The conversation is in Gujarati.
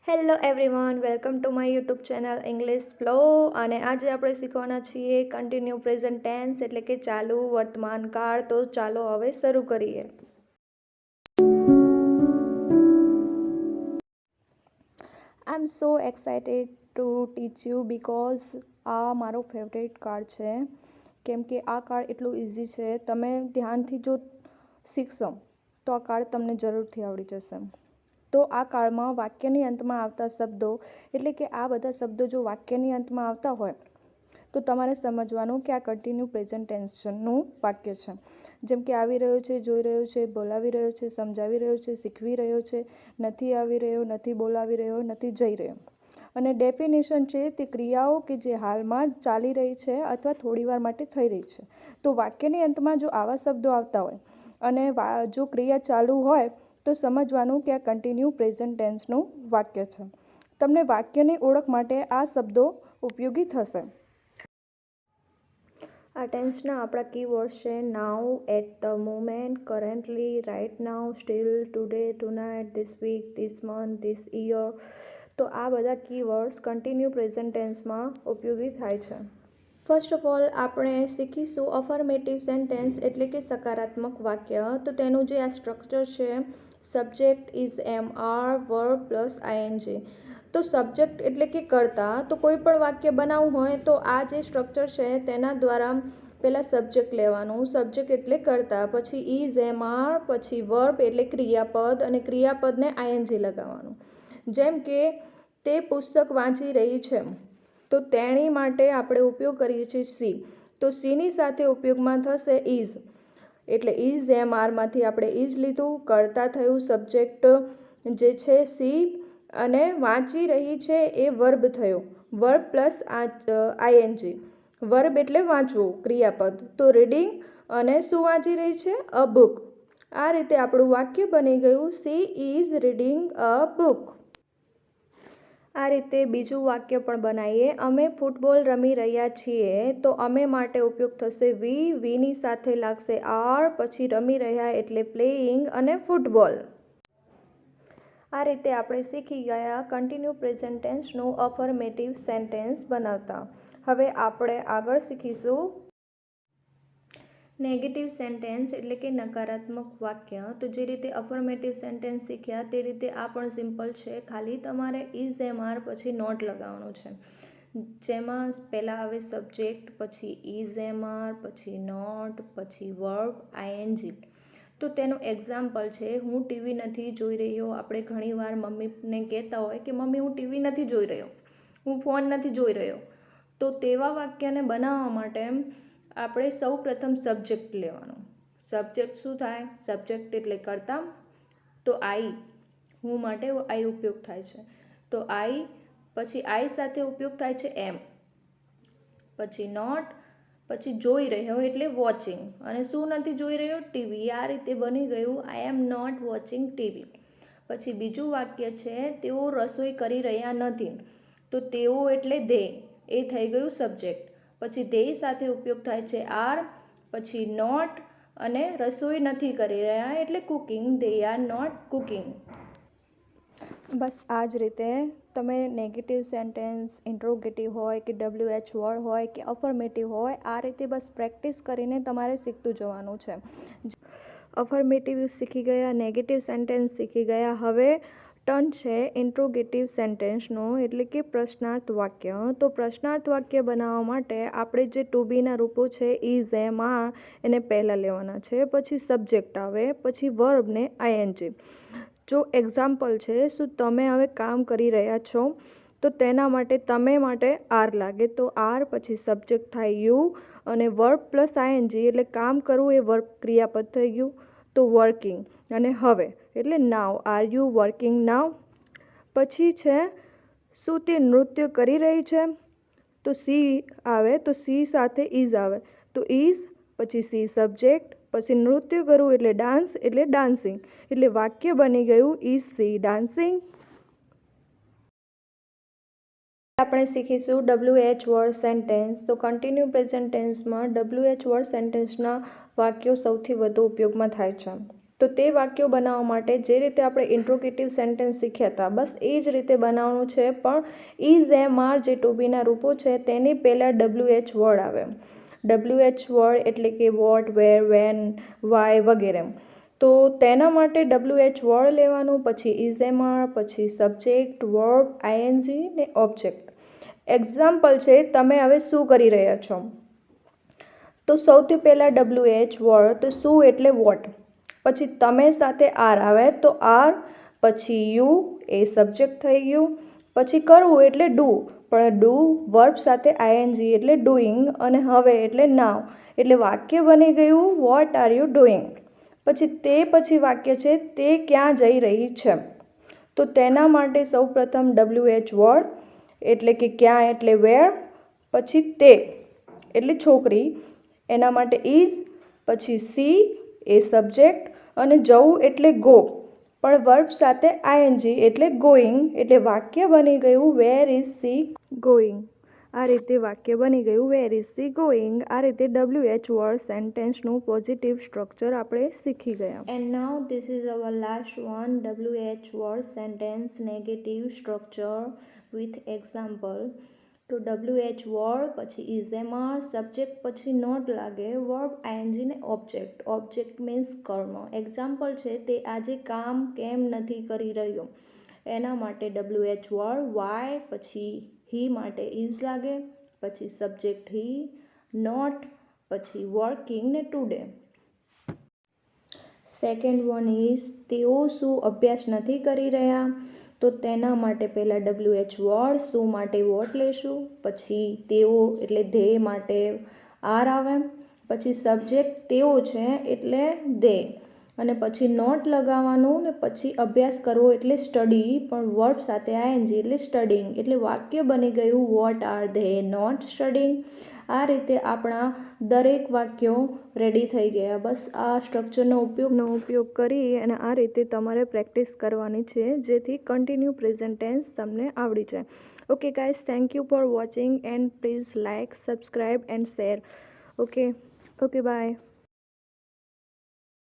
Hello everyone, welcome to my YouTube channel English flow. અને આજે આપણે શીખવાના છીએ કન્ટિન્યુ પ્રેઝન્ટ ટેન્સ એટલે કે ચાલુ વર્તમાન કાળ. તો ચાલો હવે શરૂ કરીએ. I am so excited to teach you because આ મારો ફેવરેટ કાળ છે, કેમ કે આ કાળ એટલું ઇઝી છે. તમે ધ્યાનથી જો શીખશો તો આ કાળ તમને જરૂરથી આવડી જશે. તો આ કાળમાં વાક્યની અંતમાં આવતા શબ્દો એટલે કે આ બધા શબ્દો જો વાક્યની અંતમાં આવતા હોય તો તમારે સમજવાનું કે આ કન્ટિન્યુ પ્રેઝન્ટ ટેન્સનું વાક્ય છે. જેમ કે આવી રહ્યો છે, જોઈ રહ્યો છે, બોલાવી રહ્યો છે, સમજાવી રહ્યો છે, શીખવી રહ્યો છે, નથી આવી રહ્યો, નથી બોલાવી રહ્યો, નથી જઈ રહ્યો. અને ડેફિનેશન છે તે ક્રિયાઓ કે જે હાલમાં ચાલી રહી છે અથવા થોડીવાર માટે થઈ રહી છે. તો વાક્યની અંતમાં જો આવા શબ્દો આવતા હોય અને જો ક્રિયા ચાલુ હોય તો સમજવાનું કે આ કન્ટિન્યુ પ્રેઝન્ટ ટેન્સનું વાક્ય છે. તમને વાક્યની ઓળખ માટે આ શબ્દો ઉપયોગી થશે. આ ટેન્સના આપણા કીવર્ડ્સ છે now, at the moment, currently, right now, still, today, tonight, this week, this month, this year. તો આ બધા કીવર્ડ્સ કન્ટિન્યુ પ્રેઝન્ટ ટેન્સમાં ઉપયોગી થાય છે. ફર્સ્ટ ઓફ ઓલ આપણે શીખીશું અફર્મેટિવ સેન્ટેન્સ એટલે કે સકારાત્મક વાક્ય. તો તેનું જે આ સ્ટ્રક્ચર છે, subject is am are, verb plus ING. તો સબ્જેક્ટ એટલે કે કર્તા. તો કોઈ પણ વાક્ય બનાવવું હોય તો આ જે સ્ટ્રક્ચર છે તેના દ્વારા પહેલાં સબ્જેક્ટ લેવાનું. સબ્જેક્ટ એટલે કર્તા, પછી ઇઝ એમ આર, પછી વર્બ એટલે ક્રિયાપદ અને ક્રિયાપદને આઈએનજી લગાવવાનું. જેમ કે તે પુસ્તક વાંચી રહી છે, તો તેણી માટે આપણે ઉપયોગ કરીએ છીએ સી. તો સીની સાથે ઉપયોગમાં થશે ઇઝ. એટલે ઇઝ એમ આરમાંથી આપણે ઇઝ લીધું, કર્તા થયું, સબ્જેક્ટ જે છે સી અને વાંચી રહી છે એ વર્બ થયો, વર્બ પ્લસ આઈએનજી. વર્બ એટલે વાંચવું, ક્રિયાપદ. તો રીડિંગ અને શું વાંચી રહી છે? અ બુક. આ રીતે આપણું વાક્ય બની ગયું she is reading a book. આ રીતે બીજું વાક્ય પણ બનાવીએ. અમે ફૂટબોલ રમી રહ્યા છીએ. તો અમે માટે ઉપયોગ થશે વી, વીની સાથે લાગશે આર, પછી રમી રહ્યા એટલે પ્લેઇંગ અને ફૂટબોલ. આ રીતે આપણે શીખી ગયા કન્ટિન્યુ પ્રેઝન્ટ ટેન્સનું અફર્મેટિવ સેન્ટેન્સ બનાવતા. હવે આપણે આગળ શીખીશું નેગેટિવ સેન્ટેન્સ એટલે કે નકારાત્મક વાક્ય. તો જે રીતે અફર્મેટિવ સેન્ટેન્સ શીખ્યા તે રીતે આ પણ સિમ્પલ છે. ખાલી તમારે ઇઝ એમ આર પછી નોટ લગાવવાનું છે. જેમાં પહેલાં આવે સબ્જેક્ટ, પછી ઇઝ એમ આર, પછી નોટ, પછી વર્બ, આઈએનજી. તો તેનું એક્ઝામ્પલ છે હું ટીવી નથી જોઈ રહ્યો. આપણે ઘણીવાર મમ્મીને કહેતા હોય કે મમ્મી હું ટીવી નથી જોઈ રહ્યો, હું ફોન નથી જોઈ રહ્યો. તો તેવા વાક્યને બનાવવા માટે આપણે સૌ પ્રથમ સબ્જેક્ટ લેવાનું. સબ્જેક્ટ શું થાય? સબ્જેક્ટ એટલે કર્તા. તો આઈ, હું માટે આઈ ઉપયોગ થાય છે. તો આઈ, પછી આઈ સાથે ઉપયોગ થાય છે એમ, પછી નોટ, પછી જોઈ રહ્યો એટલે વોચિંગ. અને શું નથી જોઈ રહ્યો? ટીવી. આ રીતે બની ગયું આઈ એમ નોટ વોચિંગ ટીવી. પછી બીજું વાક્ય છે તેઓ રસોઈ કરી રહ્યા નથી. તો તેઓ એટલે દે, એ થઈ ગયું સબ્જેક્ટ. પછી દે સાથે ઉપયોગ થાય છે આર, પછી નોટ અને રસોઈ નથી કરી રહ્યા એટલે cooking. They are not cooking. બસ આ જ રીતે તમે નેગેટિવ સેન્ટેન્સ, ઇન્ટ્રોગેટિવ હોય કે WH વર્ડ હોય કે અફર્મેટિવ હોય, આ રીતે બસ પ્રેક્ટિસ કરીને તમારે શીખતું જવાનું છે. અફર્મેટિવ શીખી ગયા, નેગેટિવ સેન્ટેન્સ શીખી ગયા. હવે ટર્ન છે ઇન્ટ્રોગેટિવ સેન્ટેન્સનો એટલે કે પ્રશ્નાર્થ વાક્ય. તો પ્રશ્નાર્થ વાક્ય બનાવવા માટે આપણે જે ટુ બીના રૂપો છે ઇઝ એમ આર એને પહેલાં લેવાના છે, પછી સબ્જેક્ટ આવે, પછી વર્બ ને આઈએનજી. જો એક્ઝામ્પલ છે, શું તમે હવે કામ કરી રહ્યા છો? તો તેના માટે તમે માટે આર લાગે. તો આર પછી સબ્જેક્ટ થાય યુ અને વર્બ પ્લસ આઈએનજી એટલે કામ કરવું એ વર્બ ક્રિયાપદ થઈ ગયું. તો વર્કિંગ. અને હવે એટલે નાવ. આર યુ વર્કિંગ નાવ? પછી છે શું તે નૃત્ય કરી રહી છે? તો સી આવે, તો સી સાથે ઇઝ આવે. તો ઇઝ પછી સી સબ્જેક્ટ, પછી નૃત્ય કરવું એટલે ડાન્સ એટલે ડાન્સિંગ. એટલે વાક્ય બની ગયું ઇઝ સી ડાન્સિંગ. આપણે શીખીશું WH વર્ડ સેન્ટેન્સ. તો કન્ટિન્યુ પ્રેઝન્ટ ટેન્સમાં WH વર્ડ સેન્ટેન્સના વાક્યો સૌથી વધુ ઉપયોગમાં થાય છે. તો તે વાક્યો બનાવવા માટે જે રીતે આપણે ઇન્ટ્રોગેટિવ સેન્ટેન્સ શીખ્યા હતા બસ એ જ રીતે બનાવવાનું છે, પણ ઇઝ એમ આર જે ટુ બીના રૂપો છે તેની પહેલાં WH વર્ડ આવે. WH વર્ડ એટલે કે વોટ, વેર, વેન, વાય વગેરે. તો તેના માટે WH વર્ડ લેવાનું, પછી ઇઝ એમ આર, પછી સબ્જેક્ટ, વર્બ, આઈએનજી ને ઓબ્જેક્ટ. એક્ઝામ્પલ છે, તમે હવે શું કરી રહ્યા છો? તો સૌથી પહેલાં WH વર્ડ, તો શું એટલે વોટ. પછી તમે સાથે આર આવે તો આર, પછી યુ એ સબ્જેક્ટ થઈ ગયું. પછી કરવું એટલે ડુ, પણ ડુ વર્બ સાથે આઈએનજી એટલે ડુઈંગ, અને હવે એટલે નાવ, એટલે વાક્ય બની ગયું વોટ આર યુ ડુઈંગ. પછી તે પછી વાક્ય છે તે ક્યાં જઈ રહી છે. તો તેના માટે સૌપ્રથમ WH વર્ડ એટલે કે ક્યાં એટલે વેર, પછી તે એટલે છોકરી એના માટે ઇઝ, પછી સી એ સબ્જેક્ટ, અને જવું એટલે ગો પણ વર્બ સાથે આઈએનજી એટલે ગોઈંગ, એટલે વાક્ય બની ગયું વેર ઇઝ સી ગોઈંગ. આ રીતે વાક્ય બની ગયું વેર ઇઝ સી ગોઈંગ. આ રીતે WH વર્ડ સેન્ટેન્સનું પોઝિટિવ સ્ટ્રક્ચર આપણે શીખી ગયા. And now this is our last one, WH word sentence negative structure with example. તો WH વર્ડ, પછી ઇઝ એમ આર, સબ્જેક્ટ પછી નોટ લાગે, વર્બ, આઈએનજી ને ઓબ્જેક્ટ. ઓબ્જેક્ટ મીન્સ કર્મ. એક્ઝામ્પલ છે, તે આજે કામ કેમ નથી કરી રહ્યો. એના માટે WH વર્ડ વાય, પછી હી માટે ઇઝ લાગે, પછી સબ્જેક્ટ હી, નોટ, પછી વર્કિંગ ને ટુડે. સેકન્ડ વન ઇઝ તેઓ શું અભ્યાસ નથી કરી રહ્યા. તો તેના માટે પહેલાં WH વર્ડ, શું માટે વોટ લેશું, પછી તેઓ એટલે ધે માટે આર આવે, પછી સબ્જેક્ટ તેઓ છે એટલે દે, અને પછી નોટ લગાવવાનું, ને પછી અભ્યાસ કરવો એટલે સ્ટડી, પણ વર્બ સાથે આઈએનજી એટલે સ્ટડિંગ, એટલે વાક્ય બની ગયું what are they not studying. આ રીતે આપણા દરેક વાક્યો રેડી થઈ ગયા. બસ આ સ્ટ્રક્ચરનો ઉપયોગ કરી અને આ રીતે તમારે પ્રેક્ટિસ કરવાની છે, જેથી કન્ટિન્યુ પ્રેઝન્ટ ટેન્સ તમને આવડી જાય. Okay guys, thank you for watching and please like, subscribe and share. Okay bye.